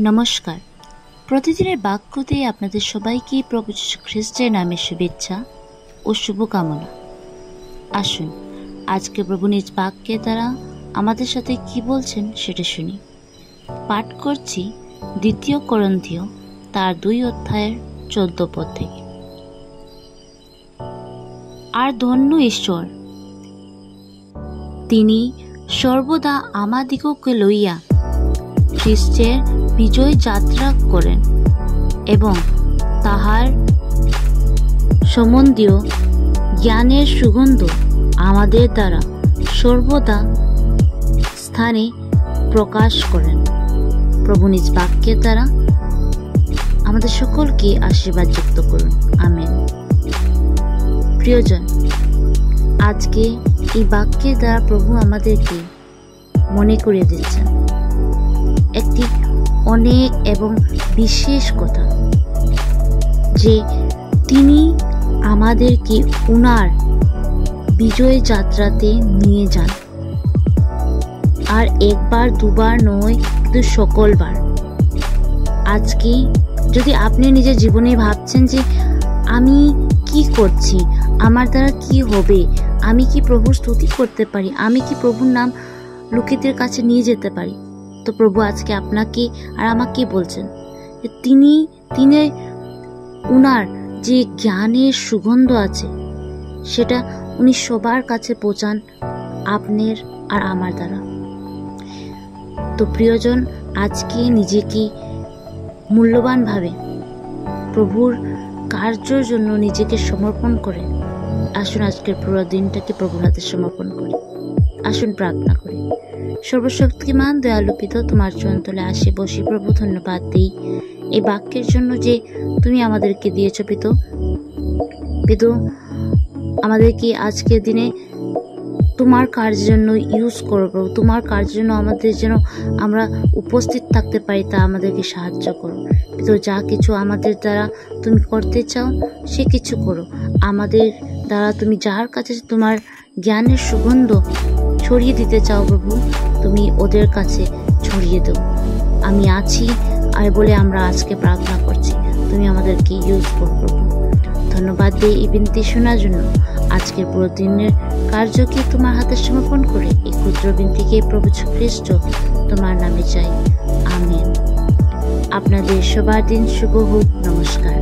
নমস্কার। প্রতিদিনের বাক্যতে আপনাদের সবাইকে প্রভু যীশু খ্রিস্টের নামে শুভেচ্ছা ও শুভকামনা। আসুন আজকে প্রভু নিজ বাক্যের দ্বারা আমাদের সাথে কি বলছেন সেটা শুনি। পাঠ করছি 2 করন্থীয় তার 2 অধ্যায়ের 14 পদ থেকে। আর ধন্য ঈশ্বর, তিনি সর্বদা আমাদিগকে লইয়া খ্রিস্টের বিজয় যাত্রা করেন এবং তাহার সম্বন্ধীয় জ্ঞানের সুগন্ধ আমাদের দ্বারা সর্বদা স্থানে প্রকাশ করেন। প্রভু নিজ বাক্যের দ্বারা আমাদের সকলকে আশীর্বাদ যুক্ত করুন, আমেন। প্রিয়জন, আজকে এই বাক্যের দ্বারা প্রভু আমাদেরকে মনে করিয়ে দিচ্ছেন একটি অনেক এবং বিশেষ কথা, যে তিনি আমাদেরকে উনার বিজয় যাত্রাতে নিয়ে যান। আর একবার দুবার নয়, কিন্তু সকলবার। আজকে যদি আপনি নিজের জীবনে ভাবছেন যে আমি কি করছি, আমার দ্বারা কি হবে, আমি কি প্রভুর স্তুতি করতে পারি, আমি কি প্রভুর নাম লোকেদের কাছে নিয়ে যেতে পারি, তো প্রভু আজকে আপনাকে আর আমাকে বলছেন তিনি উনার যে জ্ঞানের সুগন্ধ আছে সেটা উনি সবার কাছে পৌঁছান আপনার আর আমার দ্বারা। তো প্রিয়জন, আজকে নিজেকে মূল্যবান ভাবে প্রভুর কার্যের জন্য নিজেকে সমর্পণ করে আসুন আজকের পুরো দিনটাকে প্রভুর হাতে সমর্পণ করি। আসুন প্রার্থনা করি। সর্বশক্তিমান দয়ালু পিতা, তোমার চরণতলে আসি বসি প্রভু, ধন্যবাদ দিই এই বাক্যের জন্য যে তুমি আমাদেরকে দিয়েছ। পিতু আমাদেরকে আজকের দিনে তোমার কার্যের জন্য ইউজ করো প্রভু, তোমার কার্যের জন্য আমাদের যেন আমরা উপস্থিত থাকতে পারি, তা আমাদেরকে সাহায্য করো। পিতু যা কিছু আমাদের দ্বারা তুমি করতে চাও সে কিছু করো। আমাদের দ্বারা তুমি যার কাছে তোমার জ্ঞানের সুগন্ধ ছড়িয়ে দিতে চাও প্রভু, তুমি ওদের কাছে ছড়িয়ে দাও। আমি আছি আর বলে আমরা আজকে প্রার্থনা করছি, তুমি আমাদেরকে ইউজ করো প্রভু। ধন্যবাদ দিই এই বিনতি শোনার জন্য। আজকের পুরো দিনের কার্যকে তোমার হাতে সমর্পণ করে এই ক্ষুদ্র বিনতিকে প্রভু খ্রিস্ট তোমার নামে চাই, আমেন। আপনাদের সবার দিন শুভ হোক। নমস্কার।